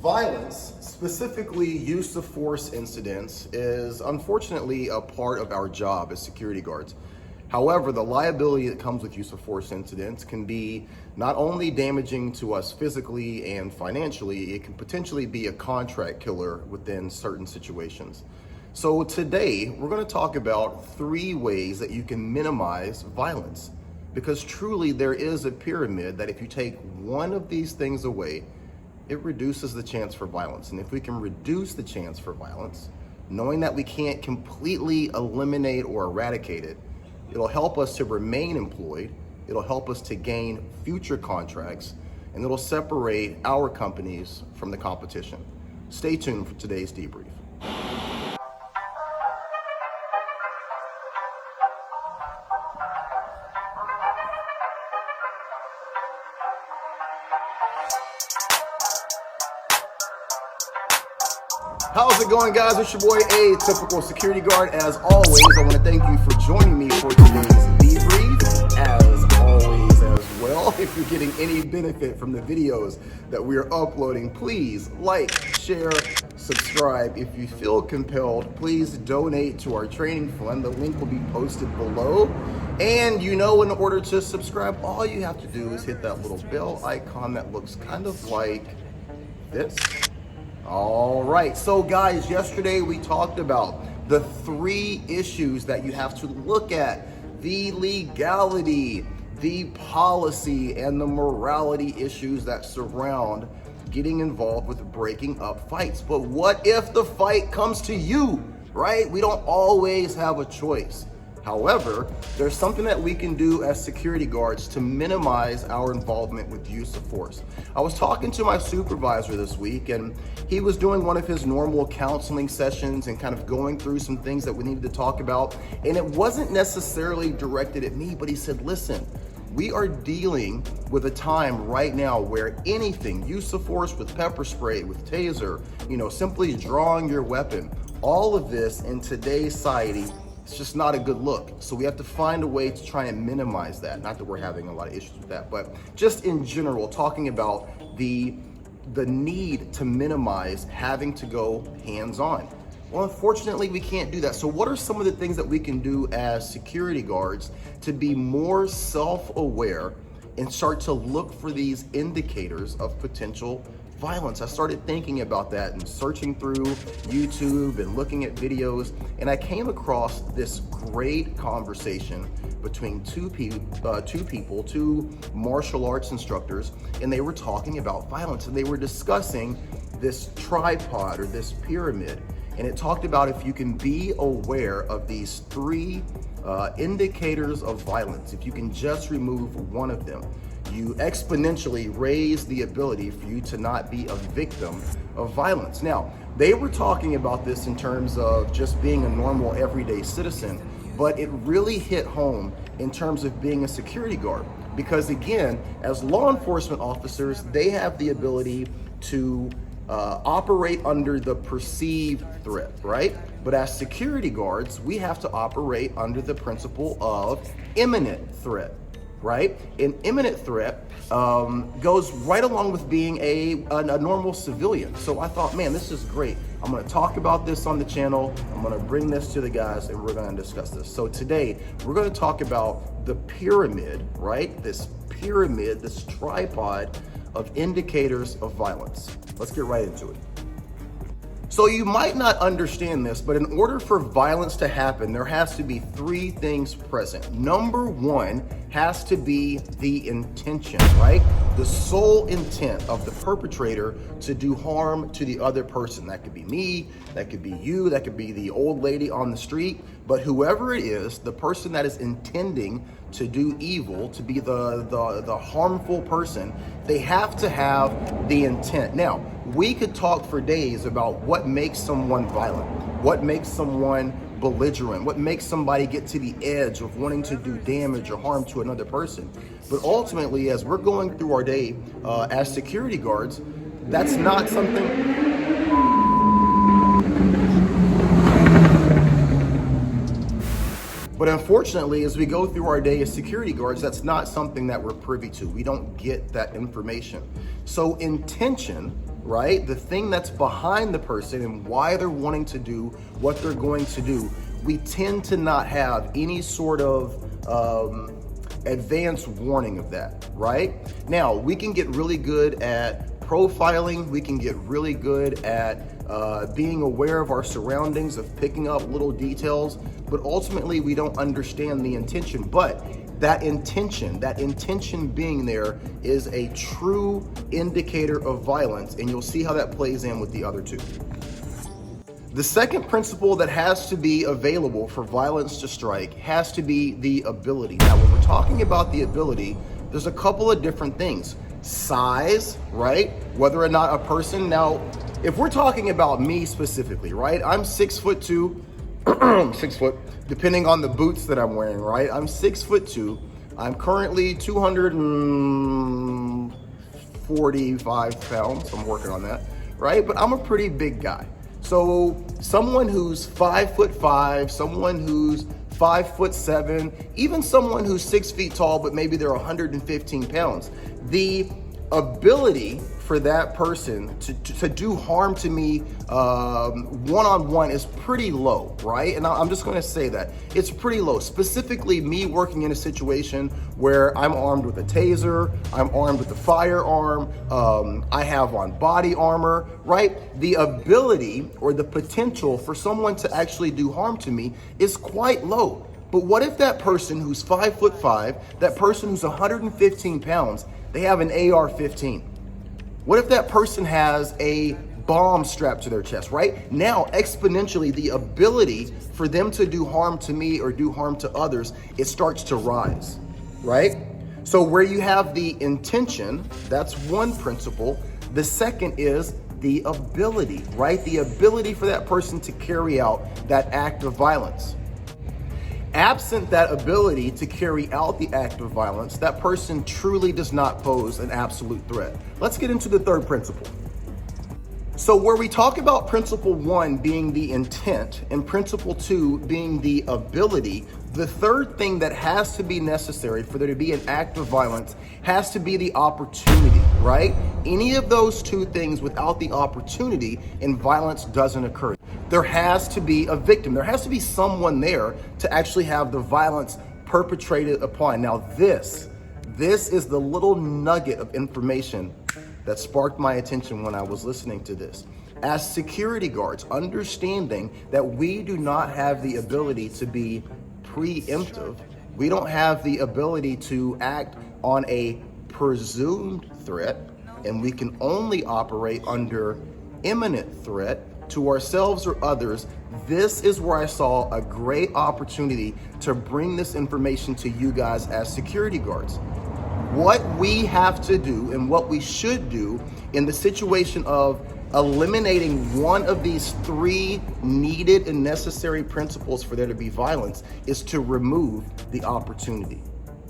Violence, specifically use of force incidents, is unfortunately a part of our job as security guards. However, the liability that comes with use of force incidents can be not only damaging to us physically and financially, it can potentially be a contract killer within certain situations. So today, we're going to talk about 3 ways that you can minimize violence. Because truly there is a pyramid that if you take one of these things away, it reduces the chance for violence. And if we can reduce the chance for violence, knowing that we can't completely eliminate or eradicate it, it'll help us to remain employed, it'll help us to gain future contracts, and it'll separate our companies from the competition. Stay tuned for today's debrief. How's it going, guys? It's your boy, Atypical Security Guard. As always, I want to thank you for joining me for today's debrief. As always as well, if you're getting any benefit from the videos that we are uploading, please like, share, subscribe. If you feel compelled, please donate to our training fund. The link will be posted below. And in order to subscribe, all you have to do is hit that little bell icon that looks kind of like this. All right, so guys, yesterday we talked about the 3 issues that you have to look at: the legality, the policy, and the morality issues that surround getting involved with breaking up fights. But what if the fight comes to you, right? We don't always have a choice. However, there's something that we can do as security guards to minimize our involvement with use of force. I was talking to my supervisor this week, and he was doing one of his normal counseling sessions and kind of going through some things that we needed to talk about. And it wasn't necessarily directed at me, but he said, listen, we are dealing with a time right now where anything, use of force with pepper spray, with taser, simply drawing your weapon, all of this in today's society, it's just not a good look. So we have to find a way to try and minimize that. Not that we're having a lot of issues with that, but just in general, talking about the need to minimize having to go hands-on. Well, unfortunately, we can't do that. So what are some of the things that we can do as security guards to be more self-aware and start to look for these indicators of potential violence? I started thinking about that and searching through YouTube and looking at videos, and I came across this great conversation between two martial arts instructors, and they were talking about violence, and they were discussing this tripod or this pyramid, and it talked about if you can be aware of these 3 indicators of violence, if you can just remove one of them, you exponentially raise the ability for you to not be a victim of violence. Now, they were talking about this in terms of just being a normal everyday citizen, but it really hit home in terms of being a security guard. Because again, as law enforcement officers, they have the ability to operate under the perceived threat, right? But as security guards, we have to operate under the principle of imminent threat. Right? An imminent threat goes right along with being a normal civilian. So I thought, man, this is great. I'm going to talk about this on the channel. I'm going to bring this to the guys, and we're going to discuss this. So today, we're going to talk about the pyramid, right? This pyramid, this tripod of indicators of violence. Let's get right into it. So you might not understand this, but in order for violence to happen, there has to be 3 things present. Number 1 has to be the intention, right? The sole intent of the perpetrator to do harm to the other person. That could be me, that could be you, that could be the old lady on the street, but whoever it is, the person that is intending to do evil, to be the harmful person, they have to have the intent. Now, we could talk for days about what makes someone violent, what makes someone belligerent, what makes somebody get to the edge of wanting to do damage or harm to another person. But ultimately, as we're going through our day as security guards, that's not something. But unfortunately, as we go through our day as security guards, that's not something that we're privy to. We don't get that information. So intention right? The thing that's behind the person and why they're wanting to do what they're going to do, we tend to not have any sort of advanced warning of that, right? Now, we can get really good at profiling. We can get really good at being aware of our surroundings, of picking up little details, but ultimately we don't understand the intention. But that intention being there is a true indicator of violence, and you'll see how that plays in with the other two. The second principle that has to be available for violence to strike has to be the ability. Now, when we're talking about the ability, there's a couple of different things. Size, right? Whether or not a person, now, if we're talking about me specifically, right? I'm 6'2", 6 foot, depending on the boots that I'm wearing, right? I'm 6'2". I'm currently 245 pounds. I'm working on that, right? But I'm a pretty big guy. So someone who's 5'5", someone who's 5'7", even someone who's 6 feet tall, but maybe they're 115 pounds, the ability for that person to do harm to me one-on-one is pretty low, right? And I'm just gonna say that. It's pretty low. Specifically, me working in a situation where I'm armed with a taser, I'm armed with a firearm, I have on body armor, right? The ability or the potential for someone to actually do harm to me is quite low. But what if that person who's 5'5", that person who's 115 pounds, they have an AR-15? What if that person has a bomb strapped to their chest, right? Now, exponentially, the ability for them to do harm to me or do harm to others, it starts to rise, right? So where you have the intention, that's one principle. The second is the ability, right? The ability for that person to carry out that act of violence. Absent that ability to carry out the act of violence, that person truly does not pose an absolute threat. Let's get into the third principle. So where we talk about principle 1 being the intent and principle 2 being the ability, the third thing that has to be necessary for there to be an act of violence has to be the opportunity, right? Any of those two things without the opportunity and violence doesn't occur. There has to be a victim. There has to be someone there to actually have the violence perpetrated upon. Now this is the little nugget of information that sparked my attention when I was listening to this. As security guards, understanding that we do not have the ability to be preemptive, we don't have the ability to act on a presumed threat, and we can only operate under imminent threat to ourselves or others. This is where I saw a great opportunity to bring this information to you guys as security guards. What we have to do and what we should do in the situation of eliminating one of these three needed and necessary principles for there to be violence is to remove the opportunity,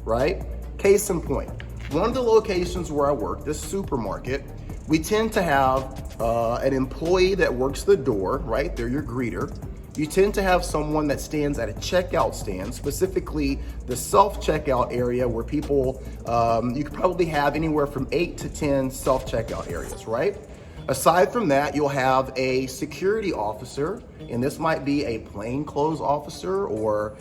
right? Case in point, one of the locations where I work, this supermarket, we tend to have an employee that works the door, right? They're your greeter. You tend to have someone that stands at a checkout stand, specifically the self-checkout area where people, you could probably have anywhere from 8 to 10 self-checkout areas, right? Aside from that, you'll have a security officer, and this might be a plainclothes officer or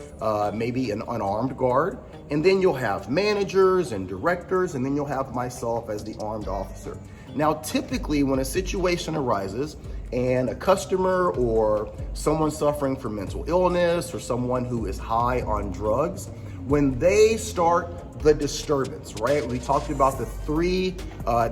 maybe an unarmed guard. And then you'll have managers and directors, and then you'll have myself as the armed officer. Now, typically when a situation arises and a customer or someone suffering from mental illness or someone who is high on drugs, when they start the disturbance, right? We talked about the three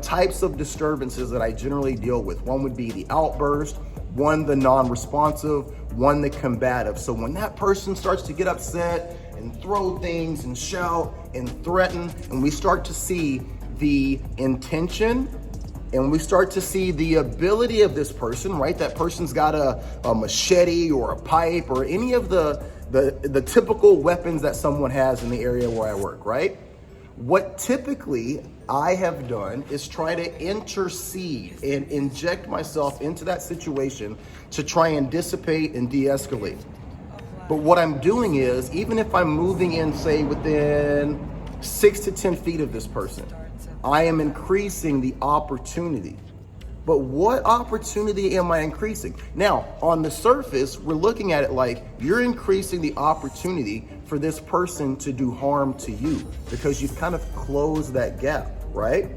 types of disturbances that I generally deal with. One would be the outburst, one the non-responsive, one the combative. So when that person starts to get upset and throw things and shout and threaten, and we start to see the intention and we start to see the ability of this person, right? That person's got a machete or a pipe or any of the typical weapons that someone has in the area where I work, right? What typically I have done is try to intercede and inject myself into that situation to try and dissipate and de-escalate. But what I'm doing is, even if I'm moving in, say, within 6 to 10 feet of this person, I am increasing the opportunity But what opportunity am I increasing? Now, on the surface, we're looking at it like you're increasing the opportunity for this person to do harm to you because you've kind of closed that gap, right?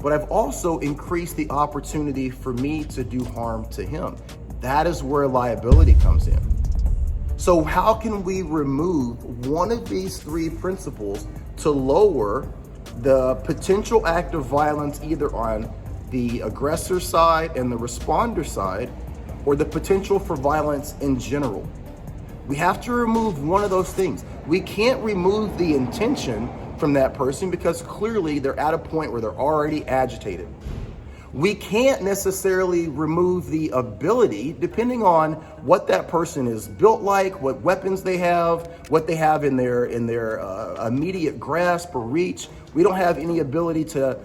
But I've also increased the opportunity for me to do harm to him. That is where liability comes in. So how can we remove one of these three principles to lower the potential act of violence either on the aggressor side and the responder side, or the potential for violence in general? We have to remove one of those things. We can't remove the intention from that person because clearly they're at a point where they're already agitated. We can't necessarily remove the ability, depending on what that person is built like, what weapons they have, what they have in their immediate grasp or reach. We don't have any ability to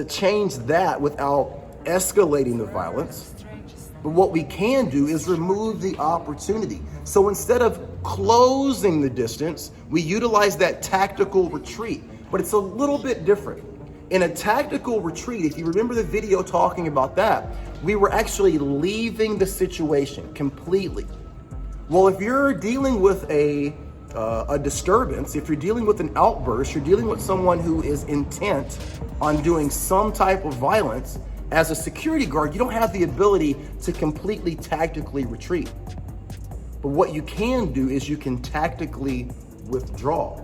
change that without escalating the violence. But what we can do is remove the opportunity. So instead of closing the distance, we utilize that tactical retreat, but it's a little bit different. In a tactical retreat, if you remember the video talking about that, we were actually leaving the situation completely. Well, if you're dealing with a disturbance, if you're dealing with an outburst, you're dealing with someone who is intent on doing some type of violence, as a security guard, you don't have the ability to completely tactically retreat. But what you can do is you can tactically withdraw.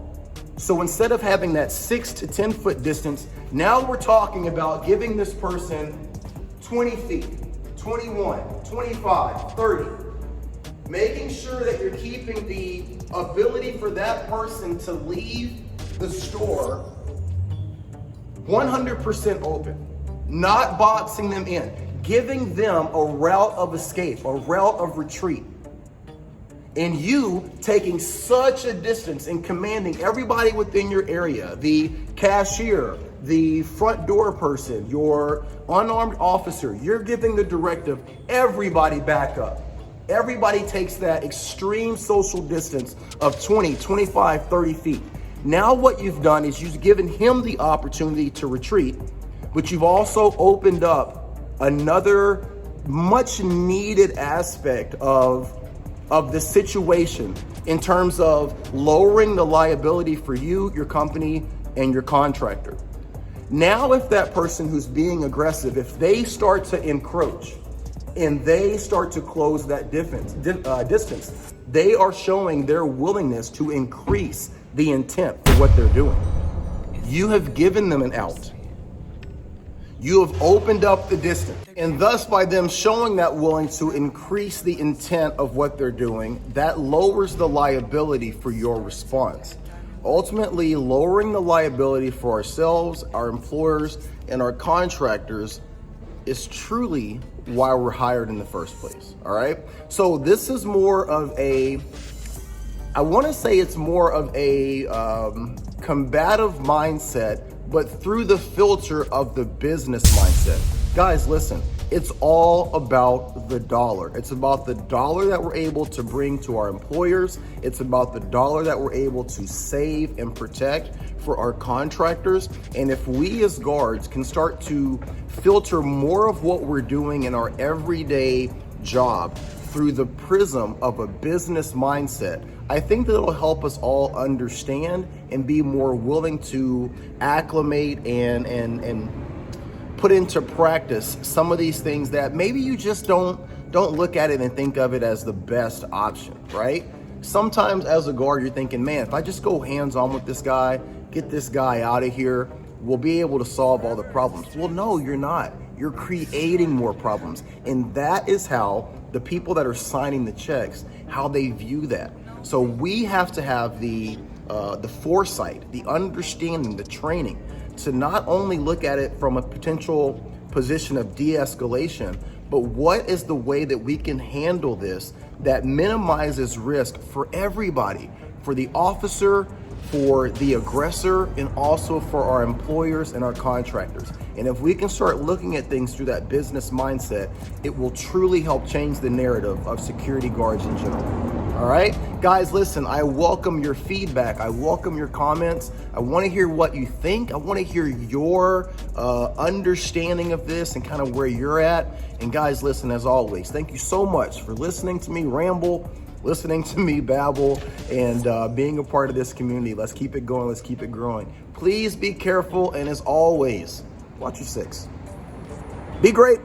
So instead of having that 6 to 10 foot distance, now we're talking about giving this person 20 feet, 21, 25, 30. Making sure that you're keeping the ability for that person to leave the store 100% open. Not boxing them in, giving them a route of escape, a route of retreat. And you taking such a distance and commanding everybody within your area, the cashier, the front door person, your unarmed officer, you're giving the directive, everybody back up. Everybody takes that extreme social distance of 20, 25, 30 feet. Now what you've done is you've given him the opportunity to retreat, but you've also opened up another much needed aspect of the situation in terms of lowering the liability for you, your company, and your contractor. Now, if that person who's being aggressive, if they start to encroach and they start to close that distance, they are showing their willingness to increase the intent for what they're doing. You have given them an out. You have opened up the distance. And thus, by them showing that willing to increase the intent of what they're doing, that lowers the liability for your response. Ultimately, lowering the liability for ourselves, our employers, and our contractors is truly why we're hired in the first place, all right? So this is more of a, I wanna say it's more of a combative mindset, but through the filter of the business mindset. Guys, listen, it's all about the dollar. It's about the dollar that we're able to bring to our employers. It's about the dollar that we're able to save and protect for our contractors. And if we as guards can start to filter more of what we're doing in our everyday job through the prism of a business mindset, I think that it'll help us all understand and be more willing to acclimate and put into practice some of these things that maybe you just don't look at it and think of it as the best option, right? Sometimes as a guard, you're thinking, man, if I just go hands-on with this guy, get this guy out of here, we'll be able to solve all the problems. Well, no, you're not. You're creating more problems. And that is how the people that are signing the checks, how they view that. So we have to have the foresight, the understanding, the training to not only look at it from a potential position of de-escalation, but what is the way that we can handle this that minimizes risk for everybody, for the officer, for the aggressor and also for our employers and our contractors. And if we can start looking at things through that business mindset, it will truly help change the narrative of security guards in general. All right, guys, listen, I welcome your feedback. I welcome your comments. I want to hear what you think. I want to hear your understanding of this and kind of where you're at. And guys, listen, as always, thank you so much for listening to me ramble, listening to me babble, and being a part of this community. Let's keep it going. Let's keep it growing. Please be careful. And as always, watch your six. Be great.